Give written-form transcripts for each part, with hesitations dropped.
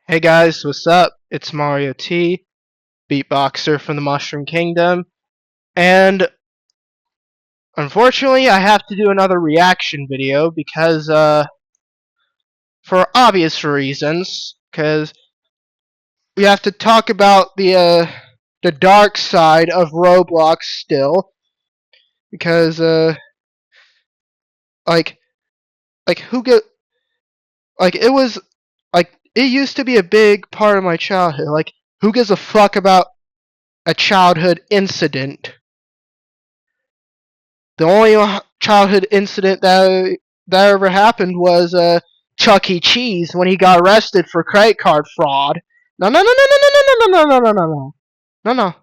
Hey guys, what's up? It's Mario T, beatboxer from the Mushroom Kingdom, and unfortunately I have to do another reaction video because, for obvious reasons, because we have to talk about the dark side of Roblox still, because, like, who get, it was, it used to be a big part of my childhood, who gives a fuck about a childhood incident? The only childhood incident that ever happened was Chuck E. Cheese when he got arrested for credit card fraud. No, no, no, no, no, no, no, no, no, no, no, no, no, no.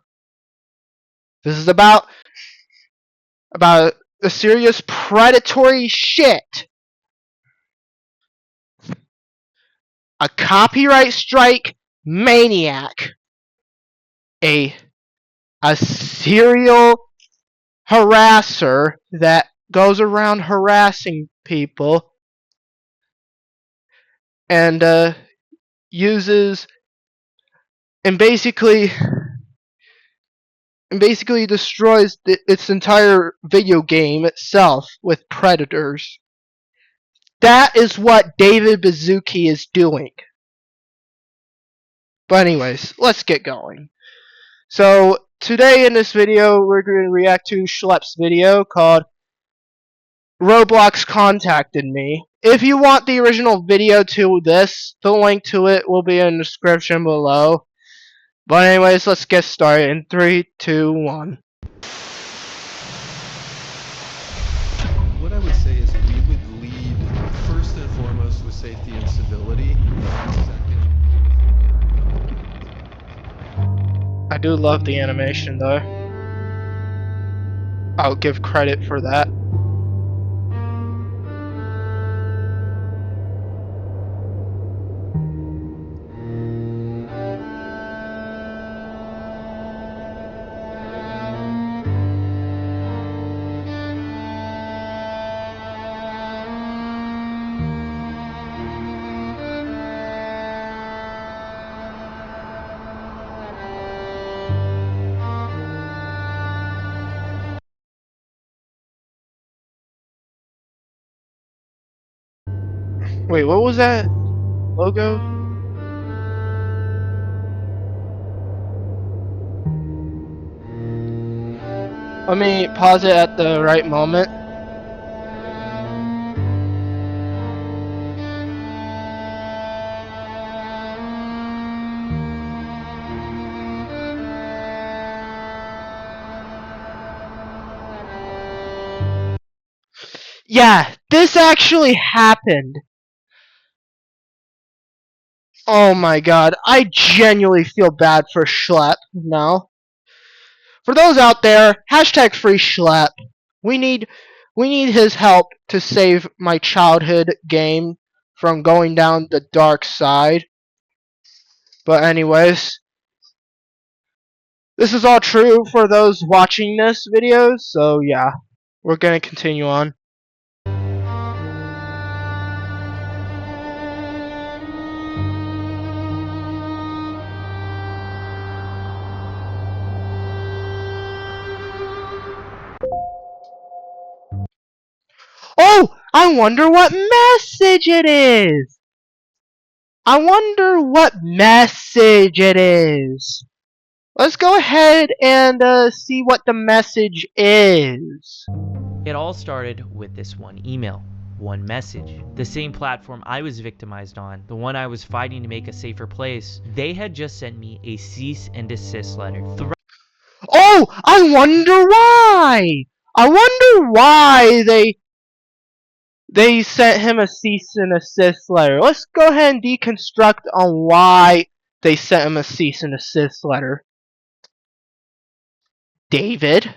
This is about the serious predatory shit. A copyright strike maniac. A serial harasser that goes around harassing people and uses and basically destroys its entire video game itself with predators. That is what David Baszucki is doing. But anyways, let's get going. So today in this video, we're going to react to Schlepp's video called Roblox Contacted Me. If you want the original video to this, the link to it will be in the description below. But anyways, let's get started in 3, 2, 1. What I would say is we would lead first and foremost with safety and civility. Second, I do love the animation though. I'll give credit for that. Wait, what was that logo? Let me pause it at the right moment. Yeah, this actually happened. Oh my god, I genuinely feel bad for Schlepp now. For those out there, hashtag free Schlepp. We need his help to save my childhood game from going down the dark side. But anyways, this is all true for those watching this video, so yeah, we're gonna continue on. Oh, I wonder what message it is. I wonder what message it is. Let's go ahead and see what the message is. It all started with this one email, one message. The same platform I was victimized on, the one I was fighting to make a safer place, they had just sent me a cease and desist letter. Oh, I wonder why. I wonder why they sent him a cease and desist letter. Let's go ahead and deconstruct on why they sent him a cease and desist letter. David,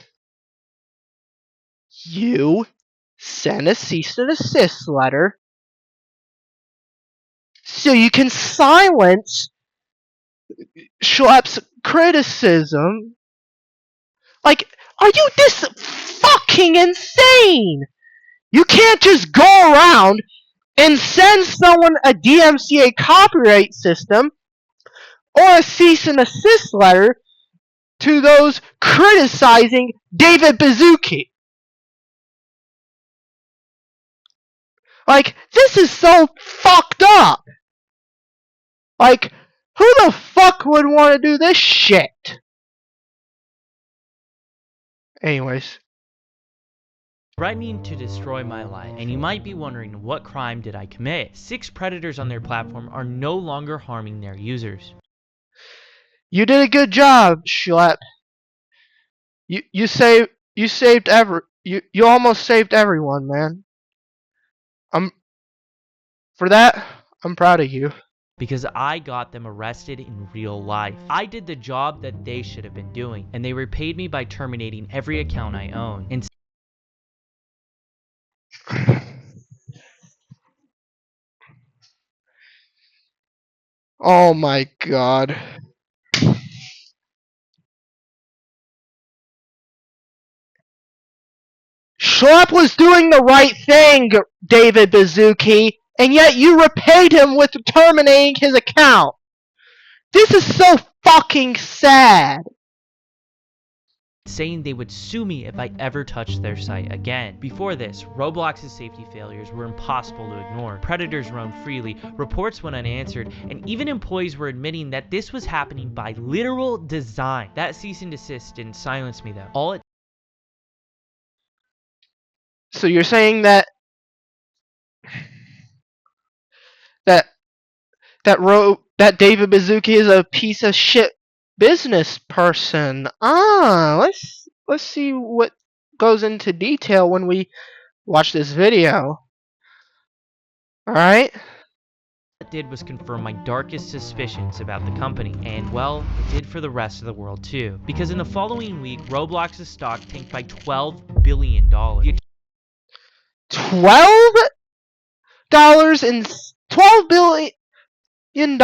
you sent a cease and desist letter so you can silence Schlepp's criticism. Like, are you this fucking insane? You can't just go around and send someone a DMCA copyright system or a cease and desist letter to those criticizing David Baszucki. Like, this is so fucked up. Like, who the fuck would want to do this shit? Anyways. Threatening to destroy my life. And you might be wondering, what crime did I commit? 6 predators on their platform are no longer harming their users. You did a good job, Schlep. You saved you almost saved everyone, man. For that, I'm proud of you. Because I got them arrested in real life. I did the job that they should have been doing, and they repaid me by terminating every account I own. And Oh my god. Schlep was doing the right thing, David Baszucki, and yet you repaid him with terminating his account. This is so fucking sad. saying they would sue me if I ever touched their site again. Before this, Roblox's safety failures were impossible to ignore. Predators roamed freely, reports went unanswered, and even employees were admitting that this was happening by literal design. That cease and desist didn't silence me though. All it So you're saying that that that David Baszucki is a piece of shit business person. Let's see what goes into detail when we watch this video. Alright? it did was confirm my darkest suspicions about the company, and well, it did for the rest of the world too. Because in the following week, Roblox's stock tanked by $12 billion. $12 and $12 billion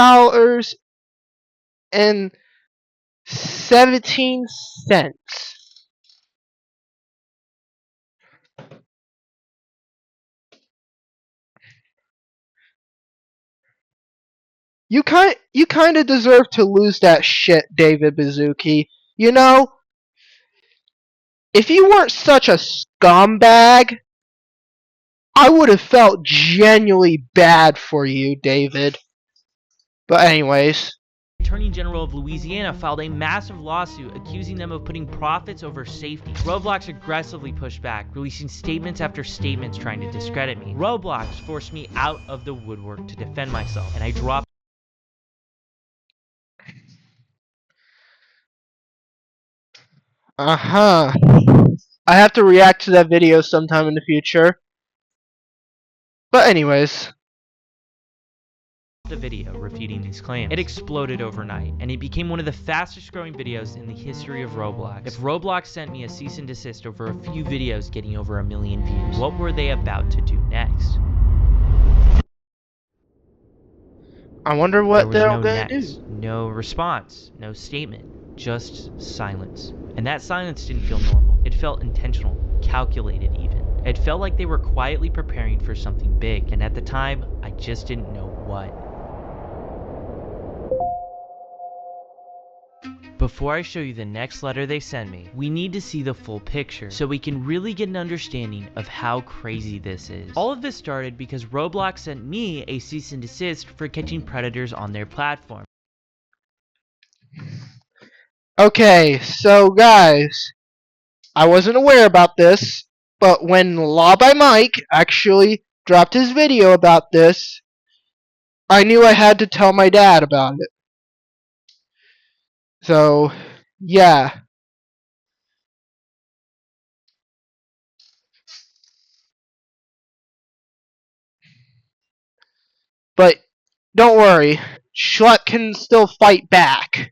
and 17 cents. You kind of deserve to lose that shit, David Baszucki. You know, if you weren't such a scumbag, I would have felt genuinely bad for you, David. But anyways, Attorney General of Louisiana filed a massive lawsuit accusing them of putting profits over safety. Roblox aggressively pushed back, releasing statements after statements trying to discredit me. Roblox forced me out of the woodwork to defend myself, and I dropped I have to react to that video sometime in the future. But anyways, the video refuting these claims. It exploded overnight, and it became one of the fastest growing videos in the history of Roblox. If Roblox sent me a cease and desist over a few videos getting over 1 million views, what were they about to do next? I wonder There what was they're no gonna next, do. no response, no statement, just silence. And that silence didn't feel normal. It felt intentional, calculated even. It felt like they were quietly preparing for something big, and at the time, I just didn't know what. Before I show you the next letter they send me, we need to see the full picture so we can really get an understanding of how crazy this is. All of this started because Roblox sent me a cease and desist for catching predators on their platform. Okay, so guys, I wasn't aware about this, but when Law by Mike actually dropped his video about this, I knew I had to tell my dad about it. So, yeah. But don't worry, Schlep can still fight back.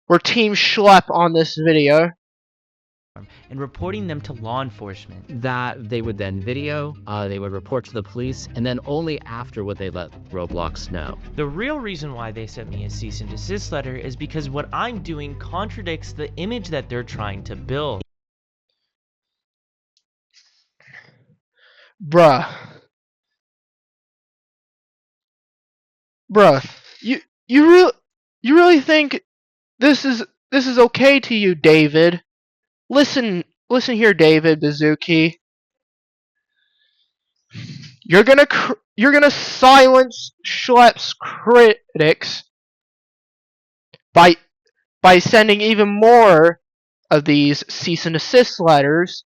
We're Team Schlep on this video. And reporting them to law enforcement. That they would then video, they would report to the police, and then only after would they let Roblox know. The real reason why they sent me a cease and desist letter is because what I'm doing contradicts the image that they're trying to build. Bruh, you really You really think this is okay to you, David? Listen here, David Bazuki. You're gonna silence Schlepp's critics by sending even more of these cease and desist letters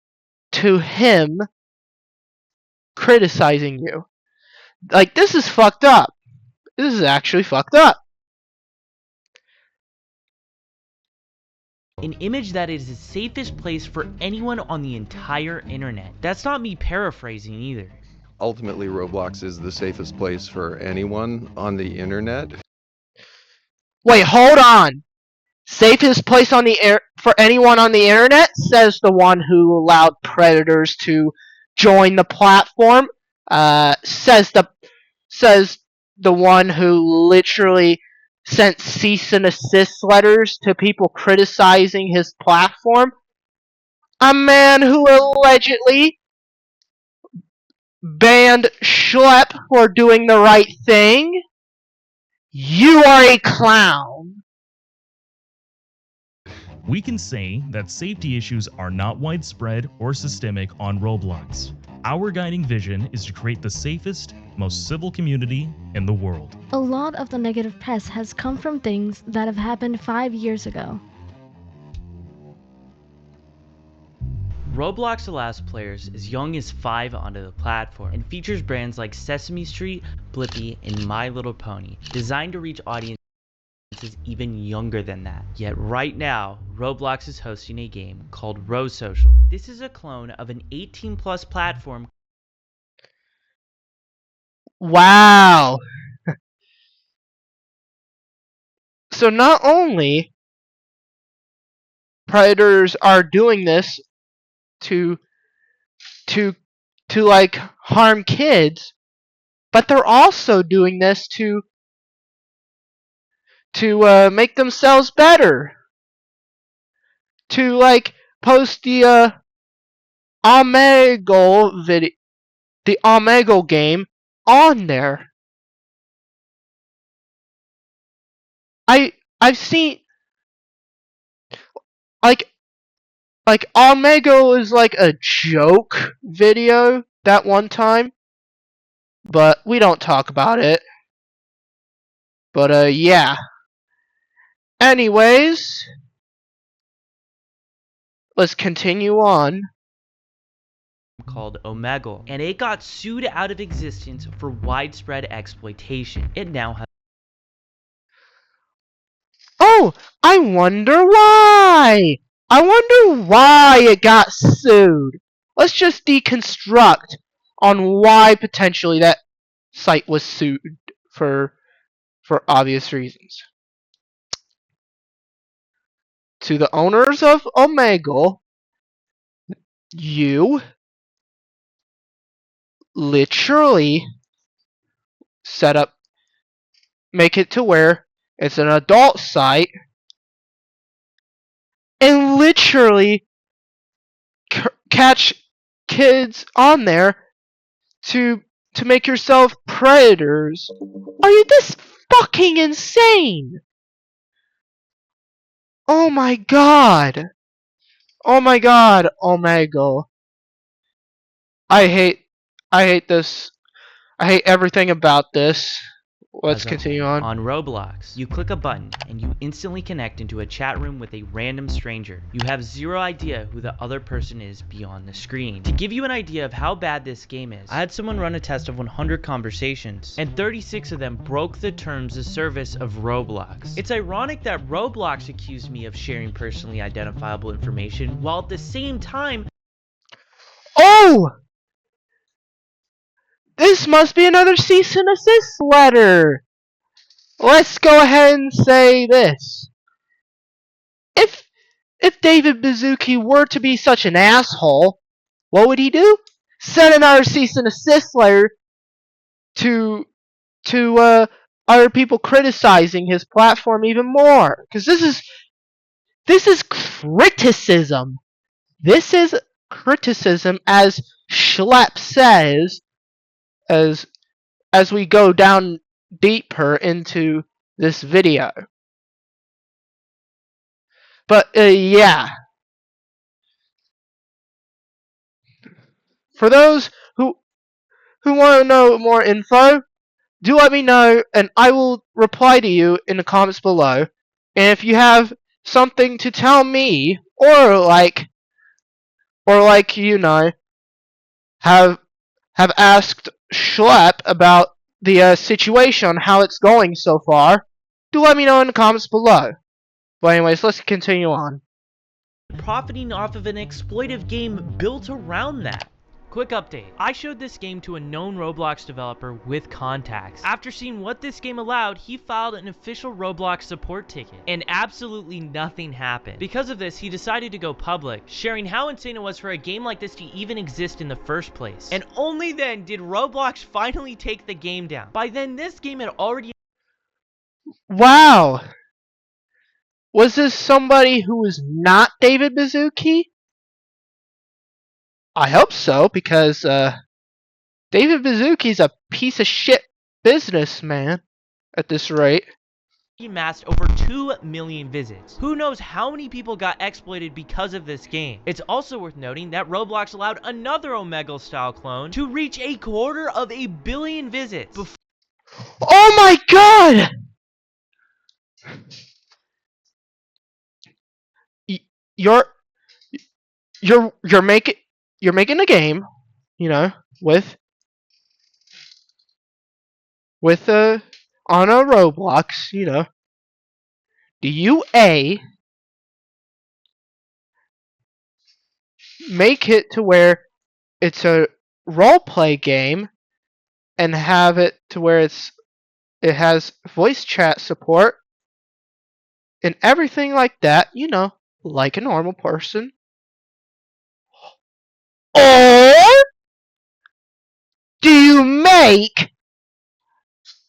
to him criticizing you. Like, this is fucked up. This is actually fucked up. An image that is the safest place for anyone on the entire internet. That's not me paraphrasing either. Ultimately, Roblox is the safest place for anyone on the internet. Wait, hold on. Safest place on the air for anyone on the internet, says the one who allowed predators to join the platform. Says the one who literally sent cease and desist letters to people criticizing his platform. A man who allegedly banned Schlepp for doing the right thing. You are a clown. We can say that safety issues are not widespread or systemic on Roblox. Our guiding vision is to create the safest, most civil community in the world. A lot of the negative press has come from things that have happened 5 years ago. Roblox allows players as young as 5 onto the platform and features brands like Sesame Street, Blippi, and My Little Pony, designed to reach audiences even younger than that. Yet right now, Roblox is hosting a game called Rose Social. This is a clone of an 18+ platform. Wow. So not only predators are doing this to like harm kids, but they're also doing this to make themselves better. To like post the Omegle video, the Omegle game on there. I've seen like Omegle is like a joke video that one time, but we don't talk about it. But yeah. Anyways, let's continue on. Called Omegle, and it got sued out of existence for widespread exploitation. It now has Oh, I wonder why! I wonder why it got sued. Let's just deconstruct on why potentially that site was sued for obvious reasons. To the owners of Omegle, you literally make it to where it's an adult site and literally catch kids on there to make yourself predators. Are you this fucking insane? Oh my god. Oh my god, Omegle. I hate this. I hate everything about this. Let's continue on. On Roblox, you click a button and you instantly connect into a chat room with a random stranger. You have zero idea who the other person is beyond the screen. To give you an idea of how bad this game is, I had someone run a test of 100 conversations, and 36 of them broke the terms of service of Roblox. It's ironic that Roblox accused me of sharing personally identifiable information, while at the same time... Oh! This must be another cease and desist letter. Let's go ahead and say this. If David Bazuki were to be such an asshole, what would he do? Send another cease and desist letter to other people criticizing his platform even more. Because this is criticism. This is criticism, as Schlepp says, as we go down deeper into this video. But yeah, for those who want to know more info, do let me know, and I will reply to you in the comments below. And if you have something to tell me, or have asked Schlep about the situation, how it's going so far, do let me know in the comments below. But anyways, let's continue on. Profiting off of an exploitive game built around that. Quick update. I showed this game to a known Roblox developer with contacts. After seeing what this game allowed, he filed an official Roblox support ticket, and absolutely nothing happened. Because of this, he decided to go public, sharing how insane it was for a game like this to even exist in the first place. And only then did Roblox finally take the game down. By then, this game had already... Wow! Was this somebody who was not David Mizuki? I hope so, because David Mizuki's a piece of shit businessman at this rate. amassed over 2 million visits. Who knows how many people got exploited because of this game. It's also worth noting that Roblox allowed another Omegle style clone to reach 250 million visits. Oh my god! You're making a game, you know, with on a Roblox, you know. Do you make it to where it's a role play game and have it to where it has voice chat support and everything like that, you know, like a normal person? Or do you make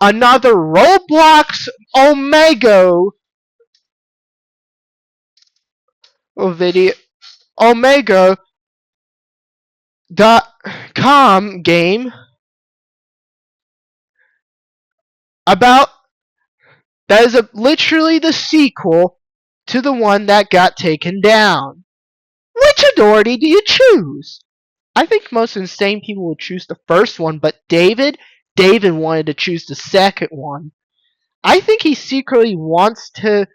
another Roblox Omega video Omega.com game about that is literally the sequel to the one that got taken down? Which authority do you choose? I think most insane people would choose the first one, but David wanted to choose the second one. I think he secretly wants to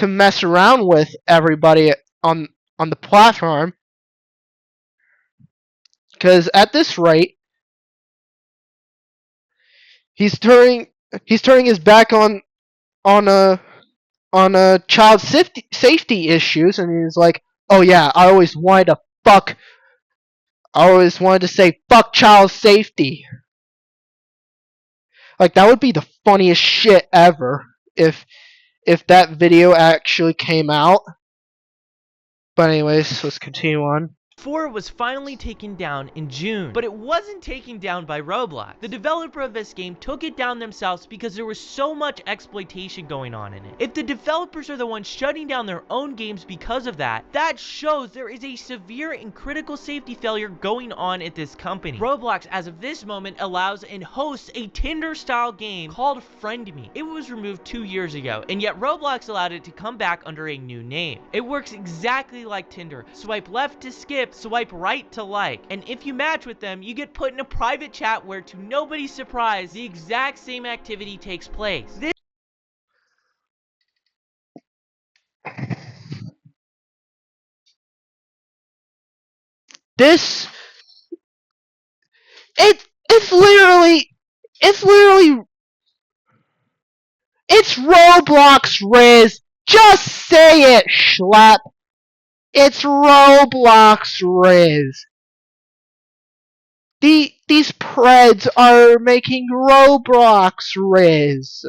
mess around with everybody on the platform, because at this rate, he's turning his back on child safety issues, and he's like, oh yeah, I always wanted to say fuck child safety. Like, that would be the funniest shit ever if that video actually came out. But anyways, let's continue on. 4 was finally taken down in June, but it wasn't taken down by Roblox. The developer of this game took it down themselves because there was so much exploitation going on in it. If the developers are the ones shutting down their own games because of that, that shows there is a severe and critical safety failure going on at this company. Roblox, as of this moment, allows and hosts a Tinder-style game called Friend Me. It was removed 2 years ago, and yet Roblox allowed it to come back under a new name. It works exactly like Tinder. Swipe left to skip, swipe right to like, and if you match with them, you get put in a private chat where, to nobody's surprise, the exact same activity takes place. This it's literally it's Roblox Riz. Just say it, schlep. It's Roblox Riz. These preds are making Roblox Riz.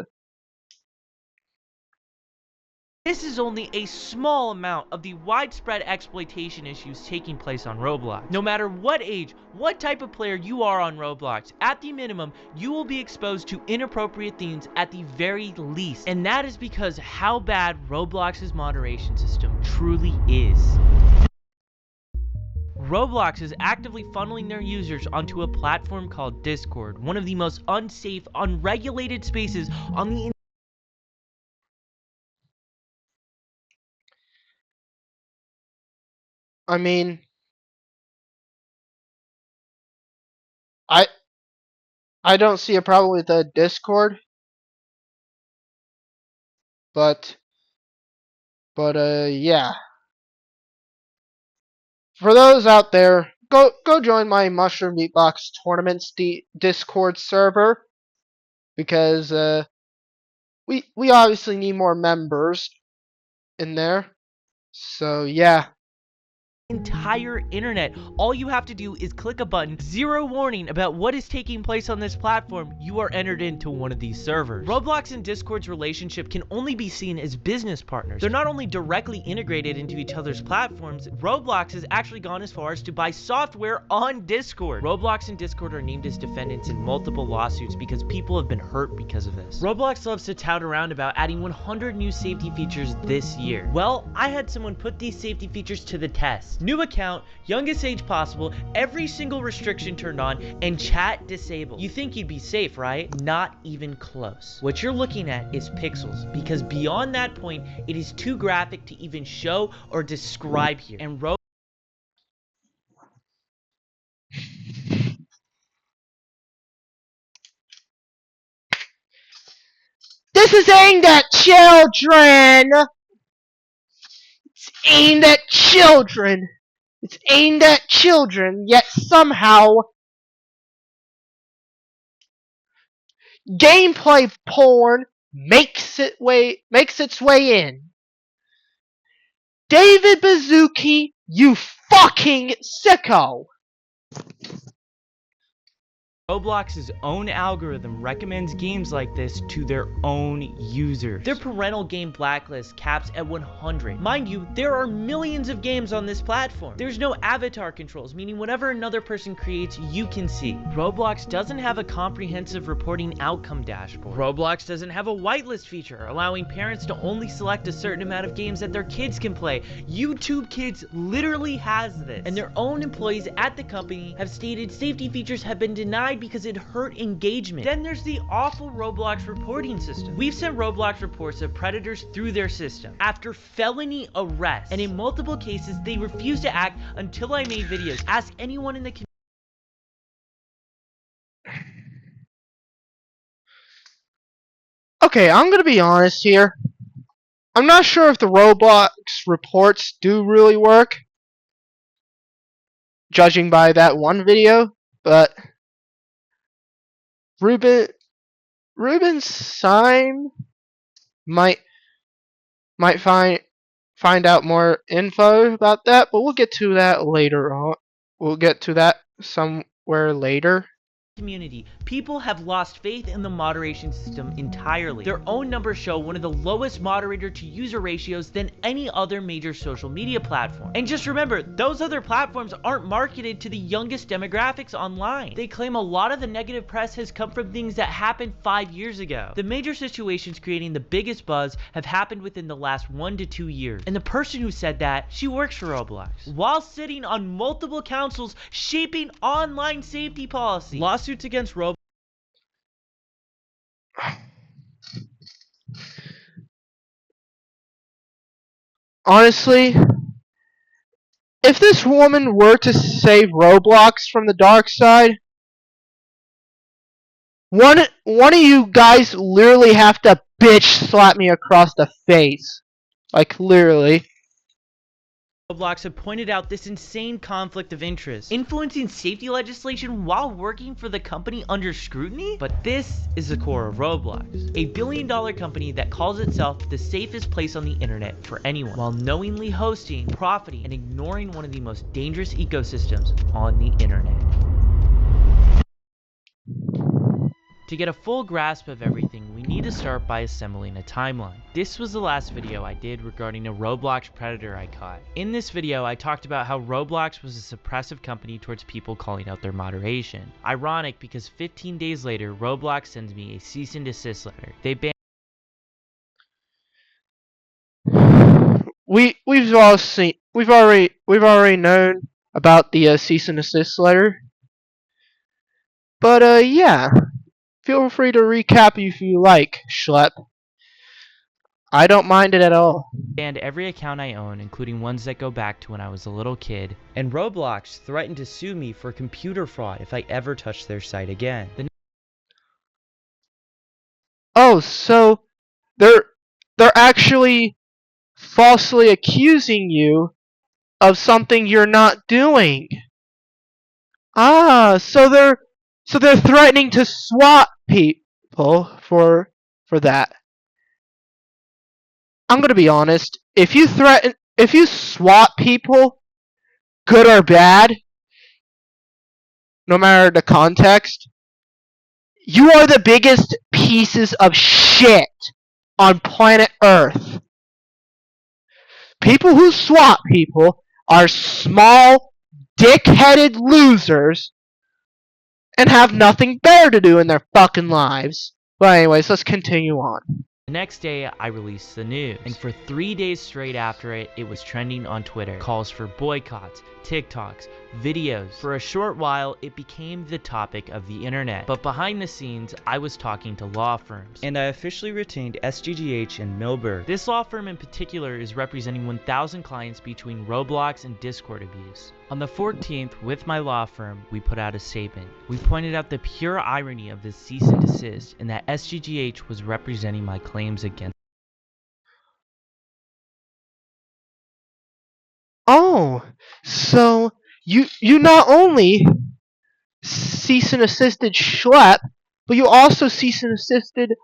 This is only a small amount of the widespread exploitation issues taking place on Roblox. No matter what age, what type of player you are on Roblox, at the minimum, you will be exposed to inappropriate themes at the very least. And that is because how bad Roblox's moderation system truly is. Roblox is actively funneling their users onto a platform called Discord, one of the most unsafe, unregulated spaces on the I mean, I I don't see a problem with the Discord, but yeah. For those out there, go join my Mushroom Beatbox Tournaments Discord server because we obviously need more members in there. So yeah. Entire internet. All you have to do is click a button, zero warning about what is taking place on this platform, you are entered into one of these servers. Roblox and Discord's relationship can only be seen as business partners. They're not only directly integrated into each other's platforms, Roblox has actually gone as far as to buy software on Discord. Roblox and Discord are named as defendants in multiple lawsuits because people have been hurt because of this. Roblox loves to tout around about adding 100 new safety features this year. Well, I had someone put these safety features to the test. New account, youngest age possible, every single restriction turned on, and chat disabled. You think you'd be safe, right? Not even close. What you're looking at is pixels, because beyond that point, it is too graphic to even show or describe here. And This is aimed at children! It's aimed at children! It's aimed at children, yet somehow gameplay porn makes its way in. David Bazuki, you fucking sicko! Roblox's own algorithm recommends games like this to their own users. Their parental game blacklist caps at 100. Mind you, there are millions of games on this platform. There's no avatar controls, meaning whatever another person creates, you can see. Roblox doesn't have a comprehensive reporting outcome dashboard. Roblox doesn't have a whitelist feature, allowing parents to only select a certain amount of games that their kids can play. YouTube Kids literally has this. And their own employees at the company have stated safety features have been denied because it hurt engagement. Then there's the awful Roblox reporting system. We've sent Roblox reports of predators through their system after felony arrest, and in multiple cases they refused to act until I made videos. Ask anyone in the community. Okay, I'm gonna be honest here. I'm not sure if the Roblox reports do really work, judging by that one video, but Ruben Syme might find out more info about that, but we'll get to that later on. We'll get to that somewhere later. Community. People have lost faith in the moderation system entirely. Their own numbers show one of the lowest moderator to user ratios than any other major social media platform. And just remember, those other platforms aren't marketed to the youngest demographics online. They claim a lot of the negative press has come from things that happened 5 years ago. The major situations creating the biggest buzz have happened within the last 1 to 2 years. And the person who said that, she works for Roblox, while sitting on multiple councils shaping online safety policy. Lawsuits against Roblox. Honestly, if this woman were to save Roblox from the dark side, one of you guys literally have to bitch slap me across the face. Like, literally. Roblox have pointed out this insane conflict of interest, influencing safety legislation while working for the company under scrutiny? But this is the core of Roblox, a billion-dollar company that calls itself the safest place on the internet for anyone, while knowingly hosting, profiting, and ignoring one of the most dangerous ecosystems on the internet. To get a full grasp of everything, we need to start by assembling a timeline. This was the last video I did regarding a Roblox predator I caught. In this video, I talked about how Roblox was a suppressive company towards people calling out their moderation. Ironic because 15 days later, Roblox sends me a cease and desist letter. They banned We've already known about the cease and desist letter. But yeah. Feel free to recap if you like, Schlep. I don't mind it at all. And every account I own, including ones that go back to when I was a little kid. And Roblox threatened to sue me for computer fraud if I ever touched their site again. Oh, so they're actually falsely accusing you of something you're not doing. Ah, so they're threatening to swat people for that. I'm gonna be honest. If you swat people, good or bad, no matter the context, you are the biggest pieces of shit on planet Earth. People who swat people are small, dick-headed losers and have nothing better to do in their fucking lives. But anyways, let's continue on. The next day, I released the news, and for 3 days straight after it, it was trending on Twitter. Calls for boycotts, TikToks, videos. For a short while, it became the topic of the internet. But behind the scenes, I was talking to law firms, and I officially retained SGGH in Millburg. This law firm in particular is representing 1,000 clients between Roblox and Discord abuse. On the 14th, with my law firm, we put out a statement. We pointed out the pure irony of this cease and desist, and that SGGH was representing my claims against. Oh, so you not only cease and assisted Schlep, but you also cease and assisted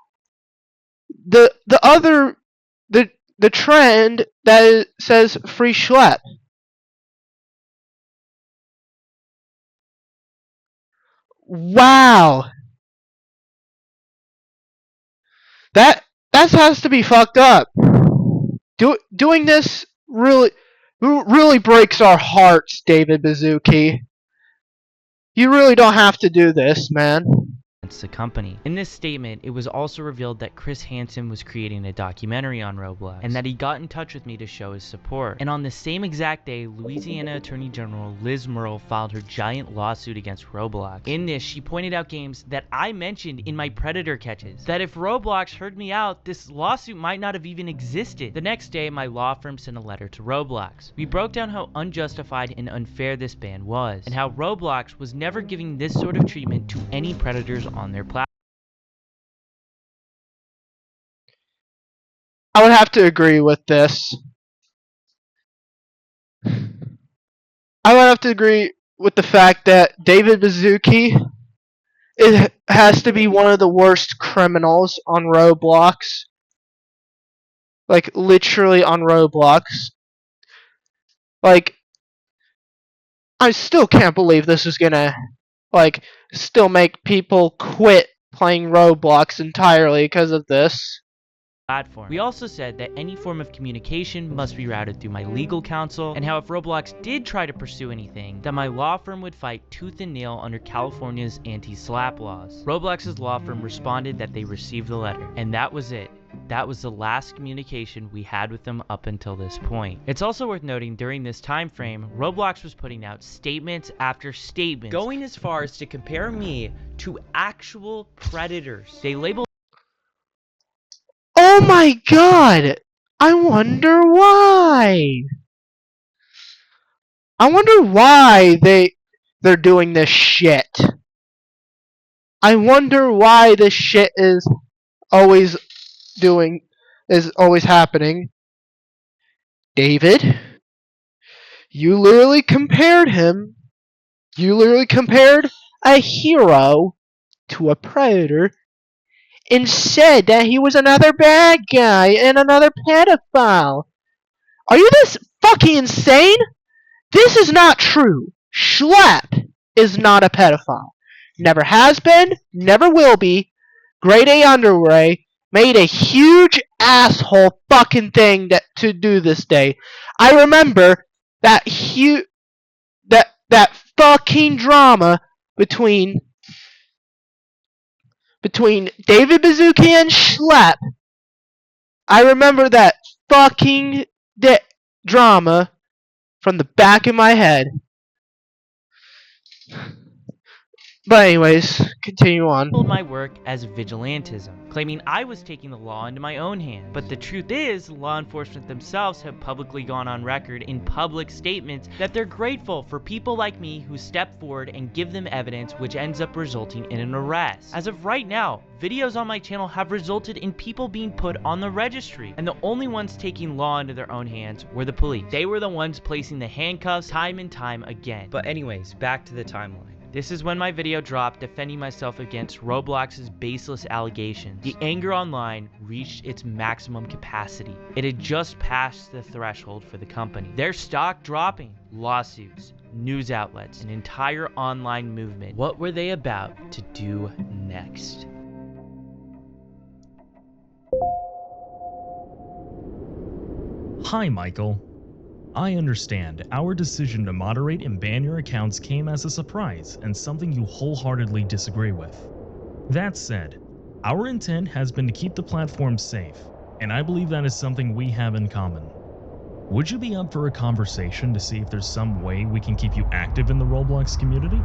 the other the trend that says free Schlep. Wow, that has to be fucked up. Doing this really breaks our hearts, David Bazuki. You really don't have to do this, man. The company. In this statement, it was also revealed that Chris Hansen was creating a documentary on Roblox, and that he got in touch with me to show his support. And on the same exact day, Louisiana Attorney General Liz Murrill filed her giant lawsuit against Roblox. In this, she pointed out games that I mentioned in my Predator catches, that if Roblox heard me out, this lawsuit might not have even existed. The next day, my law firm sent a letter to Roblox. We broke down how unjustified and unfair this ban was, and how Roblox was never giving this sort of treatment to any predators on their platform. I would have to agree with this. I would have to agree with the fact that David Bazuki has to be one of the worst criminals on Roblox. Like, literally on Roblox. Like, I still can't believe this is gonna, like, still make people quit playing Roblox entirely because of this. Platform. We also said that any form of communication must be routed through my legal counsel, and how if Roblox did try to pursue anything, that my law firm would fight tooth and nail under California's anti-SLAPP laws. Roblox's law firm responded that they received the letter, and that was it. That was the last communication we had with them up until this point. It's also worth noting during this time frame, Roblox was putting out statements after statements, going as far as to compare me to actual predators. They labeled. Oh my god! I wonder why! I wonder why they're doing this shit. I wonder why this shit is always happening. David, you literally compared a hero to a predator and said that he was another bad guy and another pedophile. Are you this fucking insane? This is not true. Schlep is not a pedophile. Never has been, never will be. Grade A Underway made a huge asshole fucking thing to do this day. I remember that that fucking drama between David Bazuki and Schlep. I remember that fucking drama from the back of my head. But anyways, continue on. my work as vigilantism, claiming I was taking the law into my own hands. But the truth is, law enforcement themselves have publicly gone on record in public statements that they're grateful for people like me who step forward and give them evidence, which ends up resulting in an arrest. As of right now, videos on my channel have resulted in people being put on the registry, and the only ones taking law into their own hands were the police. They were the ones placing the handcuffs time and time again. But anyways, back to the timeline. This is when my video dropped defending myself against Roblox's baseless allegations. The anger online reached its maximum capacity. It had just passed the threshold for the company. Their stock dropping, lawsuits, news outlets, an entire online movement. What were they about to do next? Hi, Michael. I understand. Our decision to moderate and ban your accounts came as a surprise and something you wholeheartedly disagree with. That said, our intent has been to keep the platform safe, and I believe that is something we have in common. Would you be up for a conversation to see if there's some way we can keep you active in the Roblox community?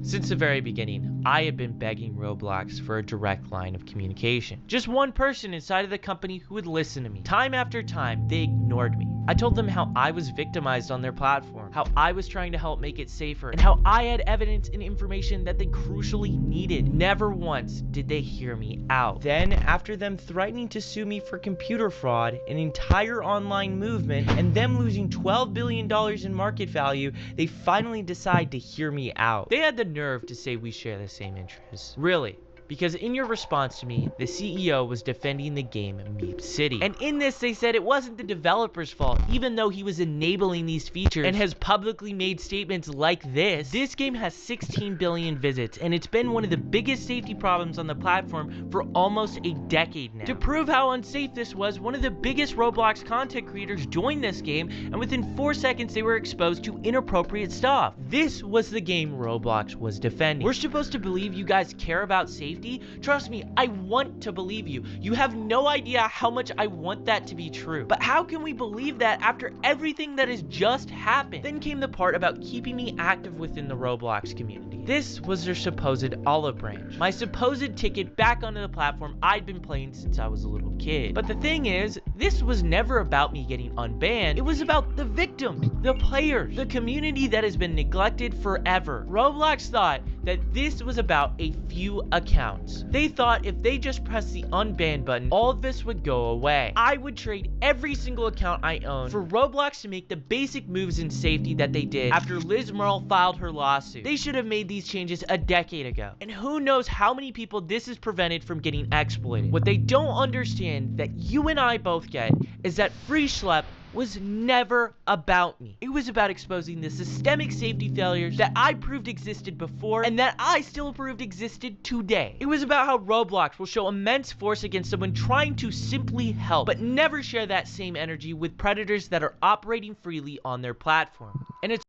Since the very beginning, I have been begging Roblox for a direct line of communication. Just one person inside of the company who would listen to me. Time after time, they ignored me. I told them how I was victimized on their platform, how I was trying to help make it safer, and how I had evidence and information that they crucially needed. Never once did they hear me out. Then, after them threatening to sue me for computer fraud, an entire online movement, and them losing $12 billion in market value, they finally decide to hear me out. They had the nerve to say we share the same interests. Really? Because in your response to me, the CEO was defending the game Meep City. And in this, they said it wasn't the developer's fault, even though he was enabling these features and has publicly made statements like this. This game has 16 billion visits, and it's been one of the biggest safety problems on the platform for almost a decade now. To prove how unsafe this was, one of the biggest Roblox content creators joined this game, and within 4 seconds, they were exposed to inappropriate stuff. This was the game Roblox was defending. We're supposed to believe you guys care about safety? Trust me, I want to believe you. You have no idea how much I want that to be true. But how can we believe that after everything that has just happened? Then came the part about keeping me active within the Roblox community. This was their supposed olive branch. My supposed ticket back onto the platform I'd been playing since I was a little kid. But the thing is, this was never about me getting unbanned. It was about the victims, the players, the community that has been neglected forever. Roblox thought that this was about a few accounts. They thought if they just pressed the unban button, all of this would go away. I would trade every single account I own for Roblox to make the basic moves in safety that they did after Liz Merle filed her lawsuit. They should have made these changes a decade ago. And who knows how many people this has prevented from getting exploited. What they don't understand that you and I both get is that Free Schlep was never about me. It was about exposing the systemic safety failures that I proved existed before and that I still proved existed today. It was about how Roblox will show immense force against someone trying to simply help, but never share that same energy with predators that are operating freely on their platform. And it's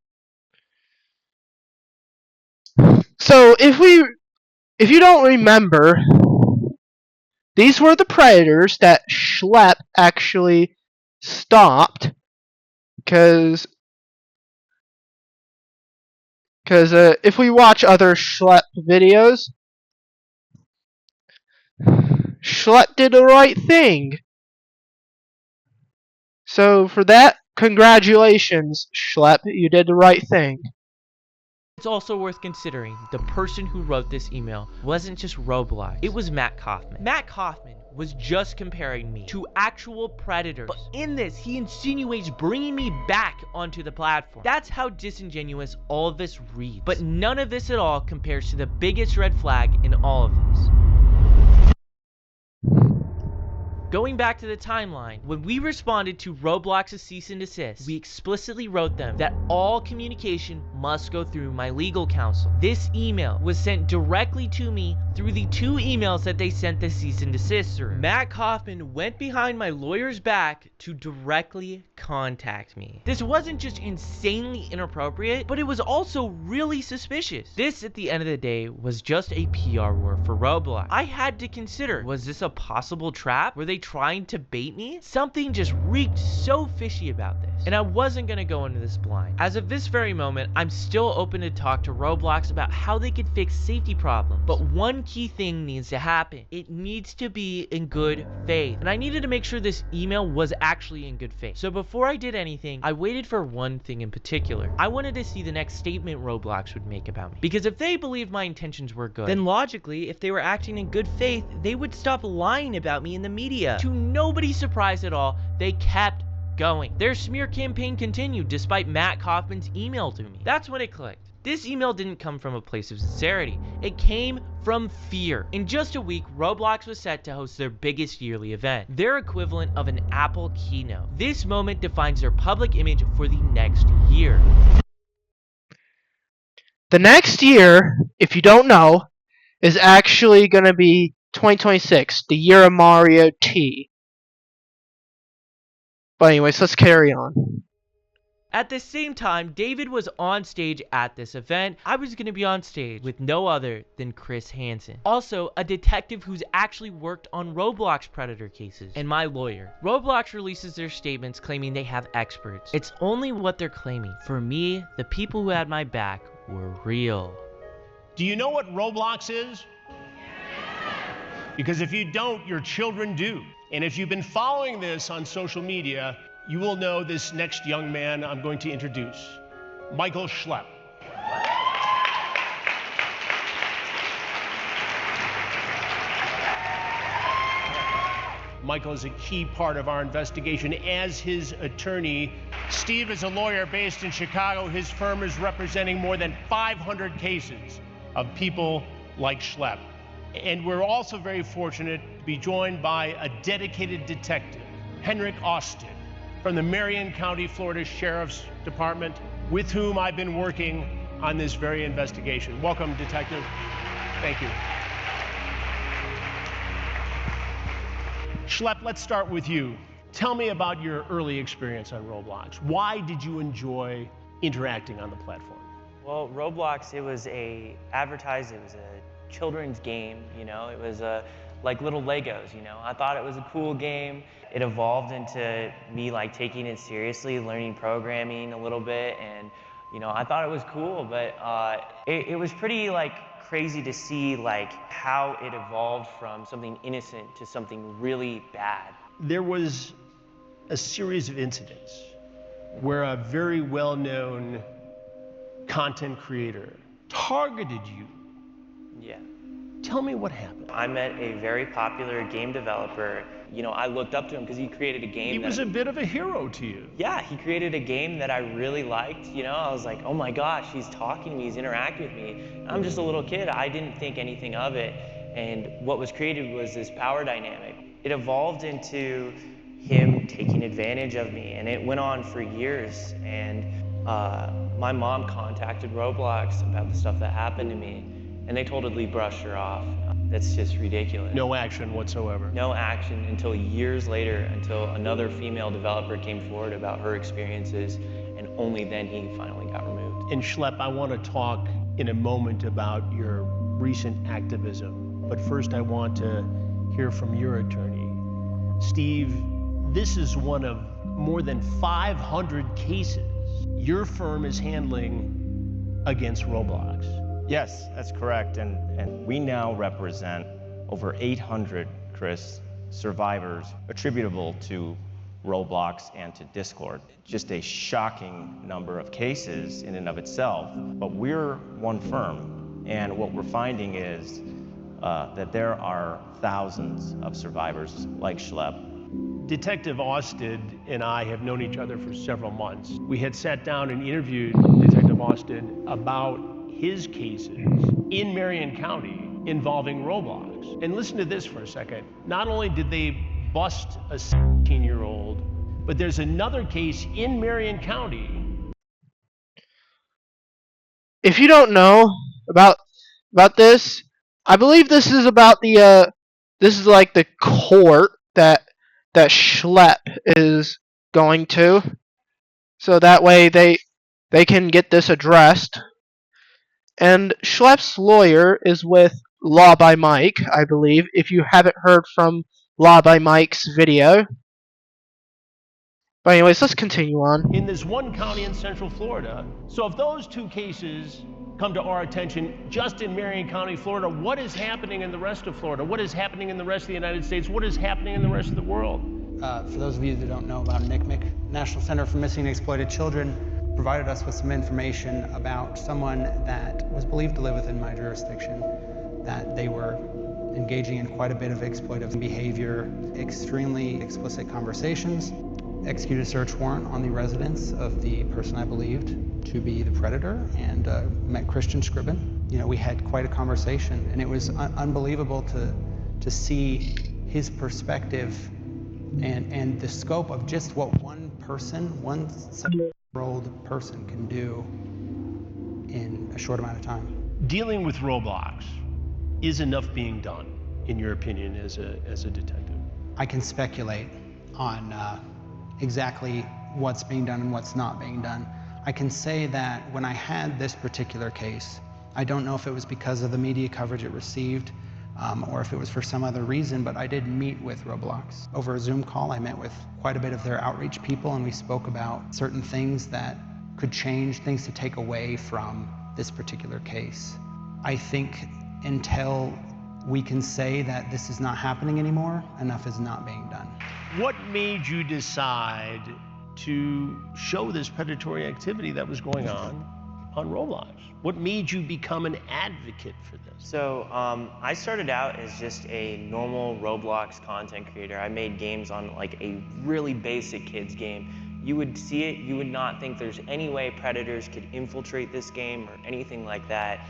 So if you don't remember, these were the predators that Schlep actually stopped because if we watch other Schlep videos, Schlep did the right thing. So for that, congratulations, Schlep, you did the right thing. It's also worth considering the person who wrote this email wasn't just Roblox, it was Matt Kaufman. Matt Kaufman was just comparing me to actual predators, but in this, he insinuates bringing me back onto the platform. That's how disingenuous all of this reads. But none of this at all compares to the biggest red flag in all of this. Going back to the timeline, when we responded to Roblox's cease and desist, we explicitly wrote them that all communication must go through my legal counsel. This email was sent directly to me through the 2 emails that they sent the cease and desist through. Matt Kaufman went behind my lawyer's back to directly contact me. This wasn't just insanely inappropriate, but it was also really suspicious. This, at the end of the day, was just a PR war for Roblox. I had to consider, was this a possible trap? Were they trying to bait me? Something just reeked so fishy about this. And I wasn't gonna go into this blind. As of this very moment, I'm still open to talk to Roblox about how they could fix safety problems. But one key thing needs to happen. It needs to be in good faith. And I needed to make sure this email was actually in good faith. So before I did anything, I waited for one thing in particular. I wanted to see the next statement Roblox would make about me. Because if they believed my intentions were good, then logically, if they were acting in good faith, they would stop lying about me in the media. To nobody's surprise at all, they kept going. Their smear campaign continued despite Matt Kaufman's email to me. That's when it clicked. This email didn't come from a place of sincerity. It came from fear. In just a week, Roblox was set to host their biggest yearly event, their equivalent of an Apple keynote. This moment defines their public image for the next year. The next year, if you don't know, is actually going to be 2026, the year of Mario T. But anyways, let's carry on. At the same time, David was on stage at this event. I was going to be on stage with no other than Chris Hansen, also a detective who's actually worked on Roblox predator cases, and my lawyer. Roblox releases their statements claiming they have experts. It's only what they're claiming. For me, the people who had my back were real. Do you know what Roblox is? Because if you don't, your children do. And if you've been following this on social media, you will know this next young man I'm going to introduce, Michael Schlepp. Michael is a key part of our investigation as his attorney. Steve is a lawyer based in Chicago. His firm is representing more than 500 cases of people like Schlepp. And we're also very fortunate to be joined by a dedicated detective, Henrik Austin, from the Marion County, Florida Sheriff's Department, with whom I've been working on this very investigation. Welcome, Detective. Thank you. Schlepp, let's start with you. Tell me about your early experience on Roblox. Why did you enjoy interacting on the platform? Well, Roblox, it was a children's game, you know. It was like little Legos, you know. I thought it was a cool game. It evolved into me like taking it seriously, learning programming a little bit, and you know, I thought it was cool, but it was pretty like crazy to see like how it evolved from something innocent to something really bad. There was a series of incidents where a very well-known content creator targeted you. Yeah. Tell me what happened. I met a very popular game developer. You know, I looked up to him because he created a game. He was a bit of a hero to you. Yeah, he created a game that I really liked. You know, I was like, oh my gosh, he's talking to me, he's interacting with me. I'm just a little kid. I didn't think anything of it. And what was created was this power dynamic. It evolved into him taking advantage of me, and it went on for years. And my mom contacted Roblox about the stuff that happened to me, and they totally brushed her off. That's just ridiculous. No action whatsoever. No action until years later, until another female developer came forward about her experiences, and only then he finally got removed. And Schlepp, I want to talk in a moment about your recent activism, but first I want to hear from your attorney. Steve, this is one of more than 500 cases your firm is handling against Roblox. Yes, that's correct, and we now represent over 800, Chris, survivors attributable to Roblox and to Discord. Just a shocking number of cases in and of itself, but we're one firm, and what we're finding is that there are thousands of survivors like Schlepp. Detective Austin and I have known each other for several months. We had sat down and interviewed Detective Austin about his cases in Marion County involving Roblox. And listen to this for a second. Not only did they bust a 16-year-old, but there's another case in Marion County. If you don't know about this, I believe this is about the this is like the court that Schlepp is going to, so that way they can get this addressed. And Schlepp's lawyer is with Law by Mike, I believe, if you haven't heard from Law by Mike's video. But anyways, let's continue on. in this one county in Central Florida. So if those two cases come to our attention just in Marion County, Florida, what is happening in the rest of Florida? What is happening in the rest of the United States? What is happening in the rest of the world? For those of you that don't know about NCMEC, National Center for Missing and Exploited Children provided us with some information about someone that was believed to live within my jurisdiction, that they were engaging in quite a bit of exploitive behavior, extremely explicit conversations, executed a search warrant on the residence of the person I believed to be the predator, and met Christian Scriven. You know, we had quite a conversation, and it was unbelievable to see his perspective and the scope of just what one person, one 7-year-old person can do in a short amount of time. Dealing with Roblox, is enough being done, in your opinion, as a detective? I can speculate on exactly what's being done and what's not being done. I can say that when I had this particular case, I don't know if it was because of the media coverage it received or if it was for some other reason, but I did meet with Roblox. Over a Zoom call, I met with quite a bit of their outreach people, and we spoke about certain things that could change, things to take away from this particular case. I think until we can say that this is not happening anymore, enough is not being done. What made you decide to show this predatory activity that was going on Roblox? What made you become an advocate for this? So I started out as just a normal Roblox content creator. I made games on like a really basic kids game. You would see it, you would not think there's any way predators could infiltrate this game or anything like that.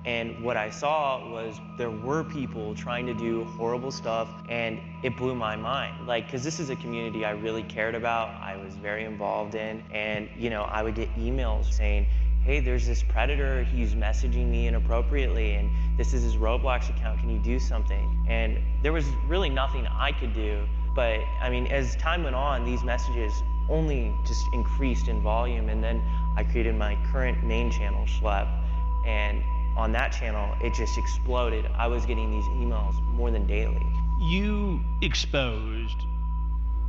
And what I saw was there were people trying to do horrible stuff, and it blew my mind. Like, because this is a community I really cared about, I was very involved in, and you know, I would get emails saying, hey, there's this predator, he's messaging me inappropriately, and this is his Roblox account, can you do something? And there was really nothing I could do, but I mean, as time went on, these messages only just increased in volume, and then I created my current main channel, Schlep, and on that channel, it just exploded. I was getting these emails more than daily. You exposed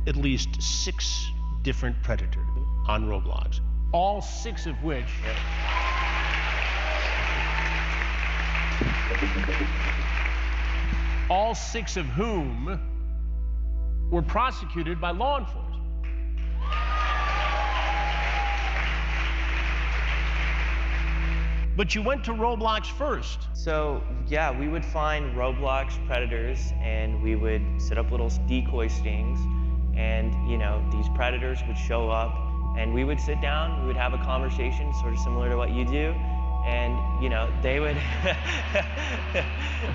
at least 6 different predators on Roblox, all 6 of which all 6 of whom were prosecuted by law enforcement. But you went to Roblox first. So yeah, we would find Roblox predators, and we would set up little decoy stings, and you know, these predators would show up, and we would sit down, we would have a conversation sort of similar to what you do, and you know, they would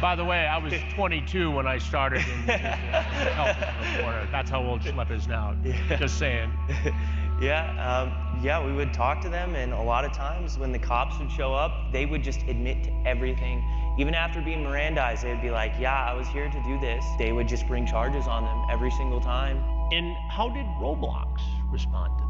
By the way, I was 22 when I started in television reporter. That's how old Schlep is now. Yeah. Just saying. Yeah, we would talk to them, and a lot of times when the cops would show up, they would just admit to everything. Even after being Mirandized, they would be like, yeah, I was here to do this. They would just bring charges on them every single time. And how did Roblox respond to this?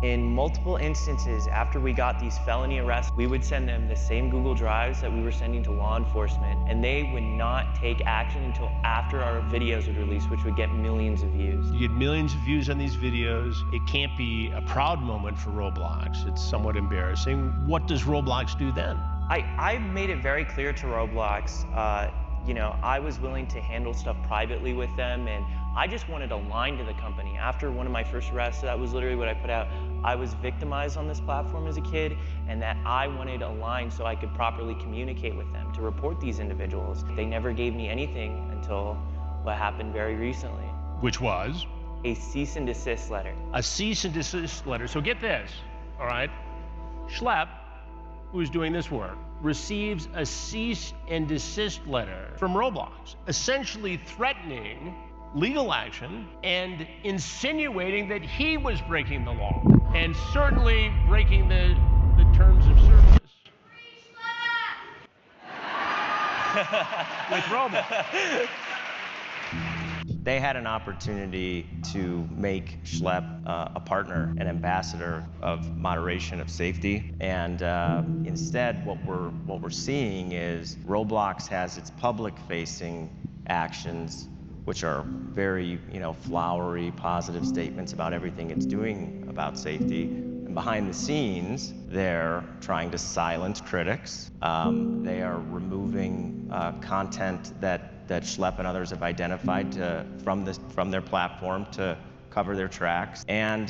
In multiple instances, after we got these felony arrests, we would send them the same Google Drives that we were sending to law enforcement, and they would not take action until after our videos would release, which would get millions of views. You get millions of views on these videos. It can't be a proud moment for Roblox. It's somewhat embarrassing. What does Roblox do then? I made it very clear to Roblox, you know, I was willing to handle stuff privately with them, and I just wanted a line to the company. After one of my first arrests, that was literally what I put out. I was victimized on this platform as a kid, and that I wanted a line so I could properly communicate with them to report these individuals. They never gave me anything until what happened very recently. Which was? A cease and desist letter. A cease and desist letter. So get this, all right? Schlep, who's doing this work, receives a cease and desist letter from Roblox, essentially threatening legal action and insinuating that he was breaking the law and certainly breaking the terms of service with Roblox. They had an opportunity to make Schlep a partner, an ambassador of moderation, of safety, and instead what we're seeing is Roblox has its public-facing actions which are very, flowery, positive statements about everything it's doing about safety. And behind the scenes, they're trying to silence critics. They are removing content that Schlepp and others have identified from their platform to cover their tracks. And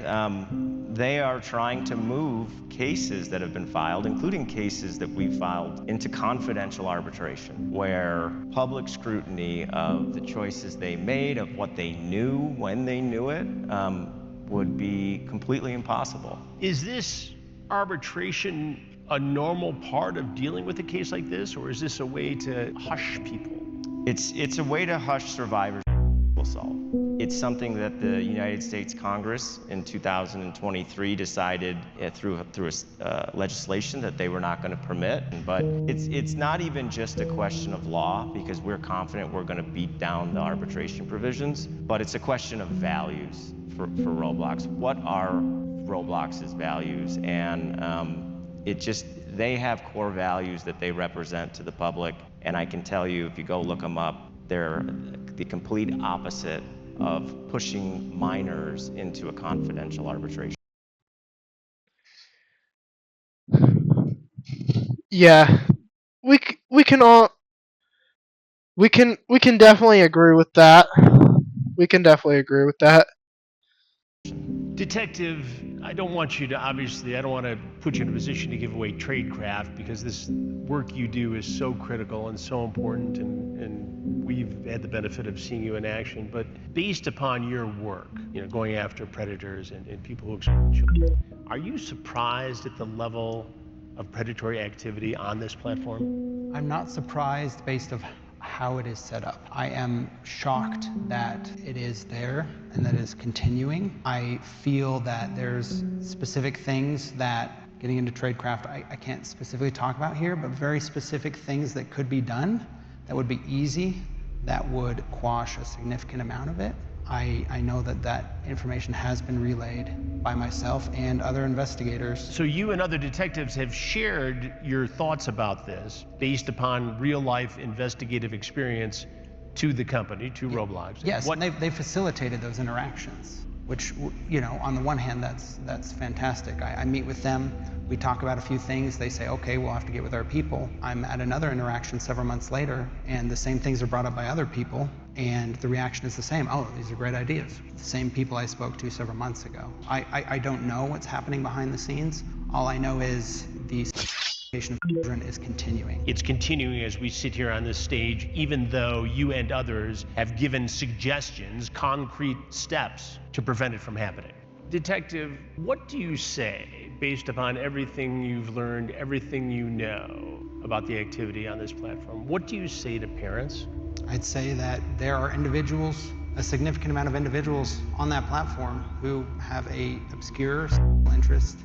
they are trying to move cases that have been filed, including cases that we filed, into confidential arbitration, where public scrutiny of the choices they made, of what they knew when they knew it, would be completely impossible. Is this arbitration a normal part of dealing with a case like this, or is this a way to hush people? It's a way to hush survivors assault. It's something that the United States Congress in 2023 decided through legislation that they were not going to permit. But it's not even just a question of law, because we're confident we're going to beat down the arbitration provisions, but it's a question of values for Roblox. What are Roblox's values? And they have core values that they represent to the public, and I can tell you, if you go look them up, they're the complete opposite of pushing minors into a confidential arbitration. Yeah, we can definitely agree with that. We can definitely agree with that. Detective, I don't want to put you in a position to give away tradecraft, because this work you do is so critical and so important, and we've had the benefit of seeing you in action. But based upon your work, going after predators and people who exploit children, are you surprised at the level of predatory activity on this platform? I'm not surprised based on how it is set up. I am shocked that it is there and that it is continuing. I feel that there's specific things that, getting into tradecraft, I can't specifically talk about here, but very specific things that could be done that would be easy, that would quash a significant amount of it. I know that information has been relayed by myself and other investigators. So you and other detectives have shared your thoughts about this based upon real-life investigative experience to the company, to Roblox. Yes, and they facilitated those interactions, which, on the one hand, that's fantastic. I meet with them, we talk about a few things, they say, okay, we'll have to get with our people. I'm at another interaction several months later, and the same things are brought up by other people, and the reaction is the same. Oh, these are great ideas. The same people I spoke to several months ago. I don't know what's happening behind the scenes. All I know is the of children is continuing. It's continuing as we sit here on this stage, even though you and others have given suggestions, concrete steps to prevent it from happening. Detective, what do you say based upon everything you've learned, everything you know about the activity on this platform? What do you say to parents? I'd say that there are individuals, a significant amount of individuals on that platform who have a obscure interest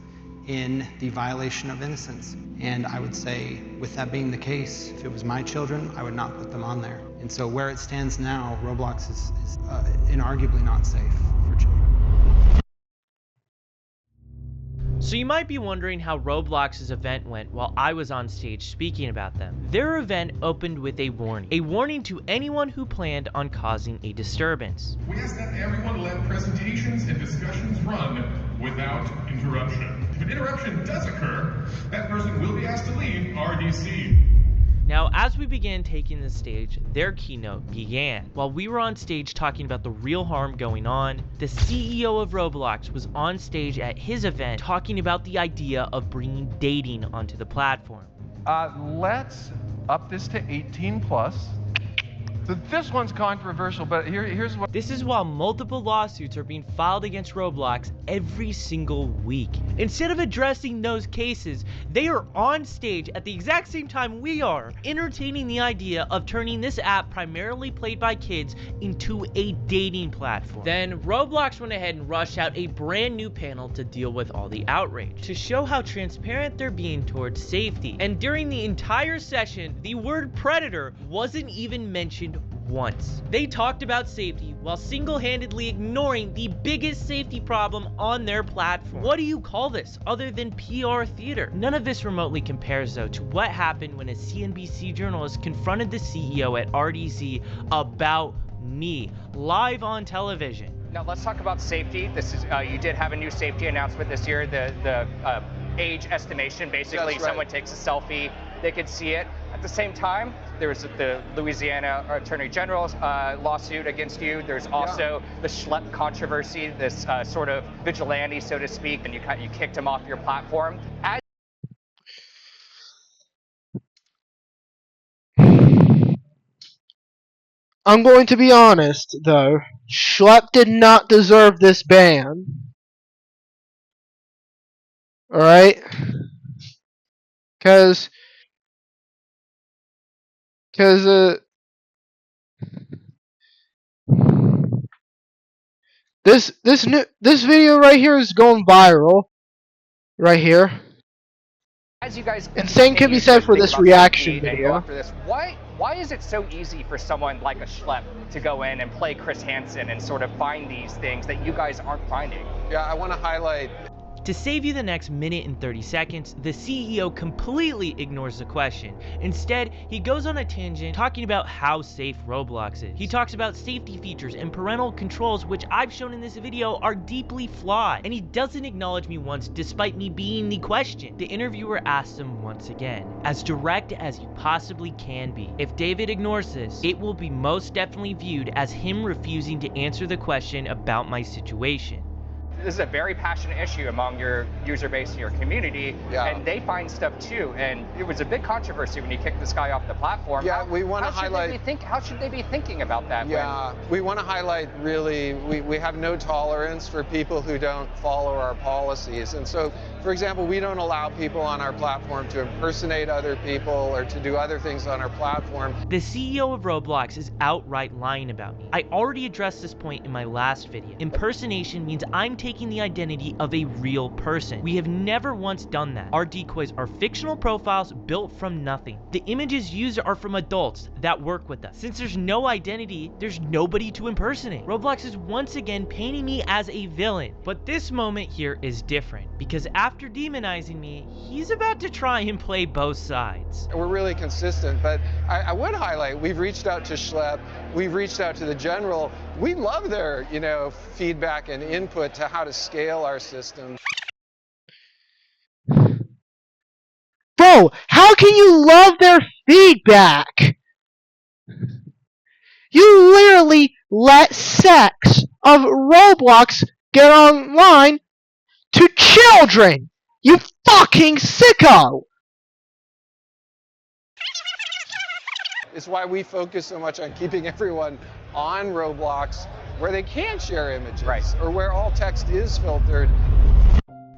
in the violation of innocence. And I would say, with that being the case, if it was my children, I would not put them on there. And so where it stands now, Roblox is inarguably not safe for children. So you might be wondering how Roblox's event went while I was on stage speaking about them. Their event opened with a warning to anyone who planned on causing a disturbance. We ask that everyone let presentations and discussions run without interruption. If an interruption does occur, that person will be asked to leave RDC. Now, as we began taking the stage, their keynote began. While we were on stage talking about the real harm going on, the CEO of Roblox was on stage at his event talking about the idea of bringing dating onto the platform. Let's up this to 18 plus. So this one's controversial, but here's what... This is while multiple lawsuits are being filed against Roblox every single week. Instead of addressing those cases, they are on stage at the exact same time we are, entertaining the idea of turning this app primarily played by kids into a dating platform. Then Roblox went ahead and rushed out a brand new panel to deal with all the outrage, to show how transparent they're being towards safety. And during the entire session, the word predator wasn't even mentioned once. They talked about safety while single-handedly ignoring the biggest safety problem on their platform. What do you call this other than PR theater? None of this remotely compares though to what happened when a CNBC journalist confronted the CEO at RDC about me, live on television. Now let's talk about safety. This is you did have a new safety announcement this year. The age estimation. Basically, That's right. someone takes a selfie, they could see it. At the same time, there was the Louisiana Attorney General's lawsuit against you. There's also the Schlepp controversy, this sort of vigilante, so to speak, and you kicked him off your platform. I'm going to be honest, though. Schlepp did not deserve this ban. Alright? Because this video right here is going viral. Right here. As you guys And same can be said for this reaction video. After this, why is it so easy for someone like a Schlepp to go in and play Chris Hansen and sort of find these things that you guys aren't finding? Yeah, I want to highlight. To save you the next minute and 30 seconds, the CEO completely ignores the question. Instead, he goes on a tangent talking about how safe Roblox is. He talks about safety features and parental controls, which I've shown in this video are deeply flawed. And he doesn't acknowledge me once, despite me being the question. The interviewer asks him once again, as direct as you possibly can be. If David ignores this, it will be most definitely viewed as him refusing to answer the question about my situation. This is a very passionate issue among your user base and your community, and they find stuff too. And it was a big controversy when you kicked this guy off the platform. Yeah, we want to highlight. How should they be thinking about that? Yeah, we want to highlight really. We have no tolerance for people who don't follow our policies, and so, for example, we don't allow people on our platform to impersonate other people or to do other things on our platform. The CEO of Roblox is outright lying about me. I already addressed this point in my last video. Impersonation means I'm taking the identity of a real person. We have never once done that. Our decoys are fictional profiles built from nothing. The images used are from adults that work with us. Since there's no identity, there's nobody to impersonate. Roblox is once again painting me as a villain. But this moment here is different, because after demonizing me, he's about to try and play both sides. We're really consistent, but I would highlight, we've reached out to Schlepp, we've reached out to the General. We love their, feedback and input to how to scale our system. Bro, how can you love their feedback? You literally let sects of Roblox get online to children! You fucking sicko! It's why we focus so much on keeping everyone on Roblox where they can share images, or where all text is filtered.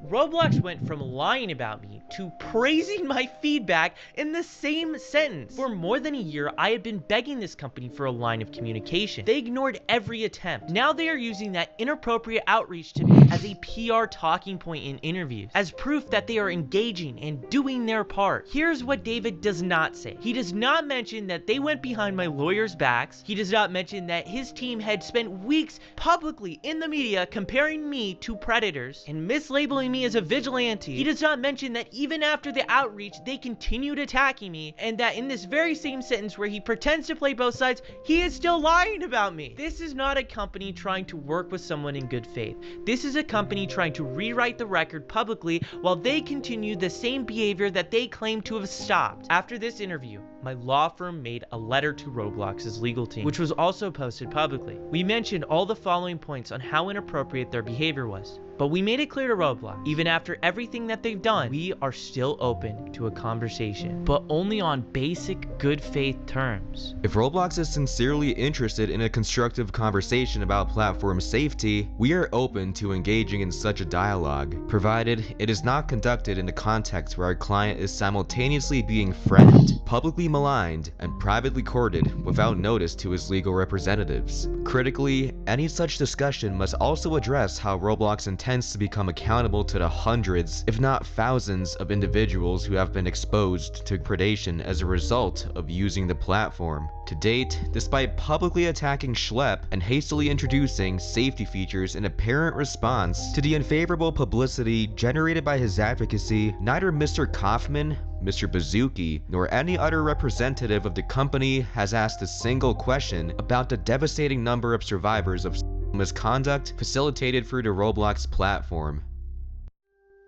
Roblox went from lying about me to praising my feedback in the same sentence. For more than a year, I had been begging this company for a line of communication. They ignored every attempt. Now they are using that inappropriate outreach to me as a PR talking point in interviews, as proof that they are engaging and doing their part. Here's what David does not say. He does not mention that they went behind my lawyers' backs. He does not mention that his team had spent weeks publicly in the media comparing me to predators and mislabeling me as a vigilante. He does not mention that even after the outreach, they continued attacking me, and that in this very same sentence where he pretends to play both sides, he is still lying about me. This is not a company trying to work with someone in good faith. This is a company trying to rewrite the record publicly while they continue the same behavior that they claim to have stopped. After this interview, my law firm made a letter to Roblox's legal team, which was also posted publicly. We mentioned all the following points on how inappropriate their behavior was. But we made it clear to Roblox, even after everything that they've done, we are still open to a conversation, but only on basic good faith terms. If Roblox is sincerely interested in a constructive conversation about platform safety, we are open to engaging in such a dialogue, provided it is not conducted in a context where our client is simultaneously being threatened, publicly maligned, and privately courted without notice to his legal representatives. Critically, any such discussion must also address how Roblox intends to become accountable to the hundreds, if not thousands, of individuals who have been exposed to predation as a result of using the platform. To date, despite publicly attacking Schlepp and hastily introducing safety features in apparent response to the unfavorable publicity generated by his advocacy, neither Mr. Kaufman, Mr. Bazooki, nor any other representative of the company has asked a single question about the devastating number of survivors of misconduct facilitated through the Roblox platform.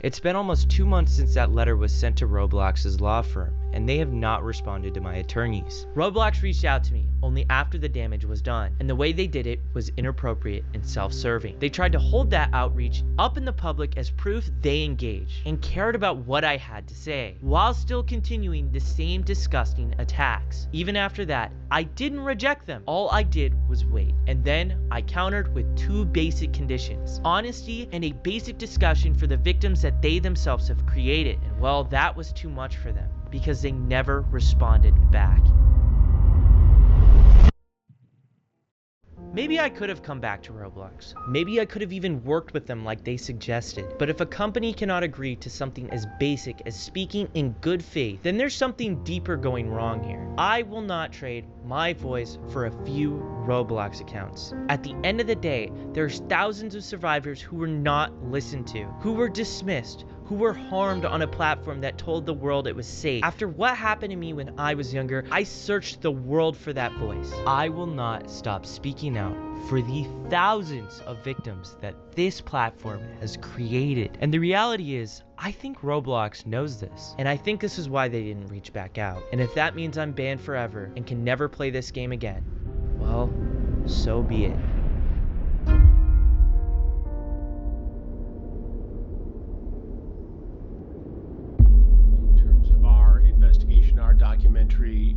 It's been almost 2 months since that letter was sent to Roblox's law firm, and they have not responded to my attorneys. Roblox reached out to me only after the damage was done, and the way they did it was inappropriate and self-serving. They tried to hold that outreach up in the public as proof they engaged and cared about what I had to say, while still continuing the same disgusting attacks. Even after that, I didn't reject them. All I did was wait, and then I countered with 2 basic conditions: honesty and a basic discussion for the victims that they themselves have created. And well, that was too much for them, because they never responded back. Maybe I could have come back to Roblox. Maybe I could have even worked with them like they suggested. But if a company cannot agree to something as basic as speaking in good faith, then there's something deeper going wrong here. I will not trade my voice for a few Roblox accounts. At the end of the day, there's thousands of survivors who were not listened to, who were dismissed, who were harmed on a platform that told the world it was safe. After what happened to me when I was younger, I searched the world for that voice. I will not stop speaking out for the thousands of victims that this platform has created. And the reality is, I think Roblox knows this, and I think this is why they didn't reach back out. And if that means I'm banned forever and can never play this game again, well, so be it. Our documentary,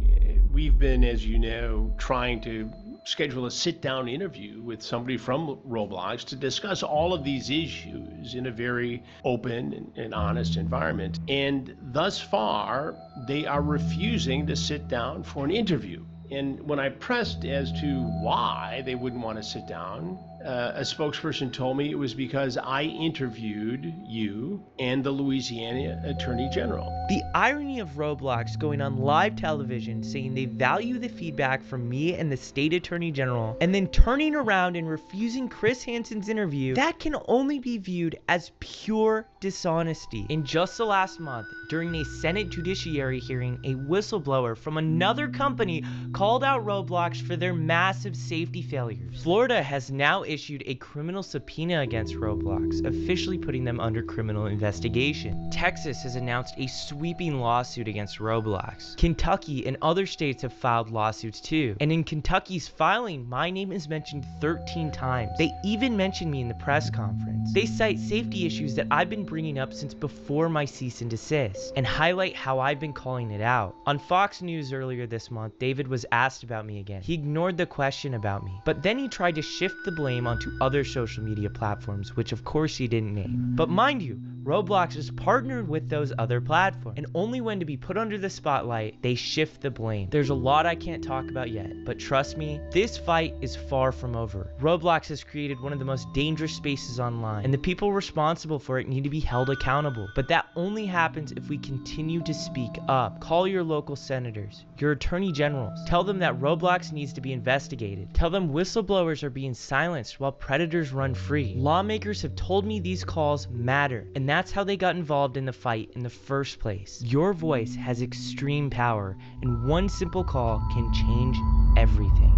we've been, as you know, trying to schedule a sit-down interview with somebody from Roblox to discuss all of these issues in a very open and honest environment. And thus far, they are refusing to sit down for an interview. And when I pressed as to why they wouldn't want to sit down, a spokesperson told me it was because I interviewed you and the Louisiana Attorney General. The irony of Roblox going on live television saying they value the feedback from me and the state attorney general, and then turning around and refusing Chris Hansen's interview, that can only be viewed as pure dishonesty. In just the last month, during a Senate Judiciary hearing, a whistleblower from another company called out Roblox for their massive safety failures. Florida has now issued a criminal subpoena against Roblox, officially putting them under criminal investigation. Texas has announced a sweeping lawsuit against Roblox. Kentucky and other states have filed lawsuits too. And in Kentucky's filing, my name is mentioned 13 times. They even mentioned me in the press conference. They cite safety issues that I've been bringing up since before my cease and desist, and highlight how I've been calling it out. On Fox News earlier this month, David was asked about me again. He ignored the question about me, but then he tried to shift the blame onto other social media platforms, which of course he didn't name. But mind you, Roblox is partnered with those other platforms, and only when to be put under the spotlight, they shift the blame. There's a lot I can't talk about yet, but trust me, this fight is far from over. Roblox has created one of the most dangerous spaces online, and the people responsible for it need to be held accountable. But that only happens if we continue to speak up. Call your local senators, your attorney generals. Tell them that Roblox needs to be investigated. Tell them whistleblowers are being silenced while predators run free. Lawmakers have told me these calls matter, and that's how they got involved in the fight in the first place. Your voice has extreme power, and one simple call can change everything.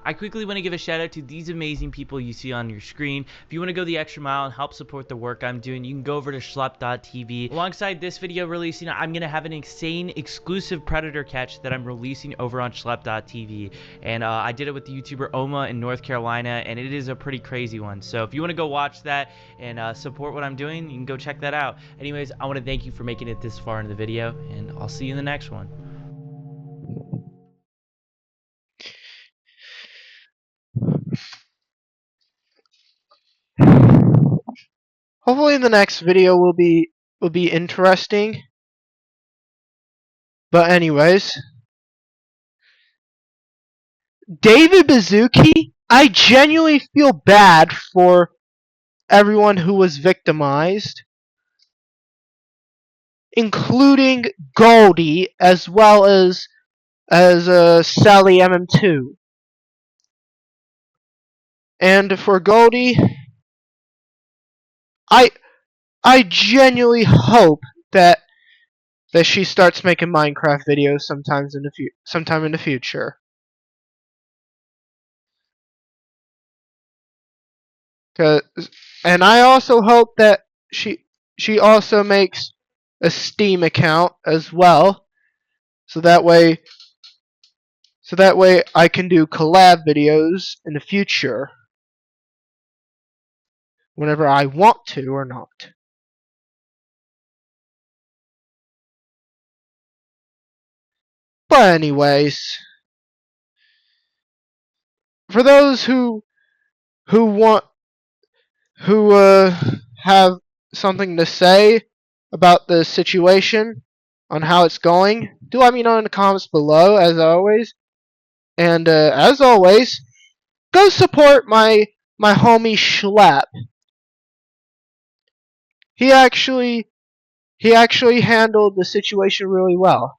I quickly want to give a shout out to these amazing people you see on your screen. If you want to go the extra mile and help support the work I'm doing, you can go over to schlepp.tv. Alongside this video releasing, I'm going to have an insane exclusive predator catch that I'm releasing over on schlepp.tv. And I did it with the YouTuber Oma in North Carolina, and it is a pretty crazy one. So if you want to go watch that and support what I'm doing, you can go check that out. Anyways, I want to thank you for making it this far in the video, and I'll see you in the next one. Hopefully the next video will be interesting. But anyways, David Bazooki, I genuinely feel bad for everyone who was victimized. including Goldie as well as Sally MM2. And for Goldie, I I genuinely hope that she starts making Minecraft videos sometime in the future. And I also hope that she also makes a Steam account as well, so that way I can do collab videos in the future whenever I want to or not. But anyways, for those who who have something to say about the situation on how it's going, do let me know in the comments below as always. And as always, go support my homie Schlep. He actually handled the situation really well.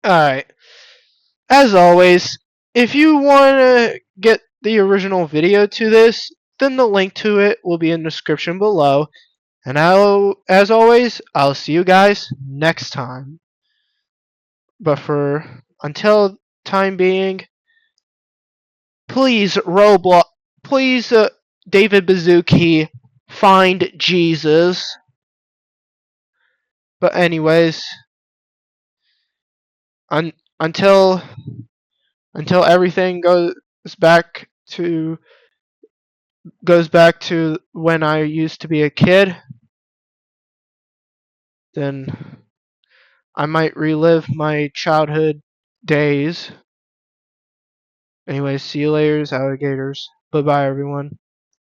Alright. As always, if you want to get the original video to this, then the link to it will be in the description below. And as always, I'll see you guys next time. But until time being, please David Bazuki, find Jesus. But anyways, until everything goes back to when I used to be a kid, then I might relive my childhood days. Anyways, see you later, alligators. Bye bye, everyone.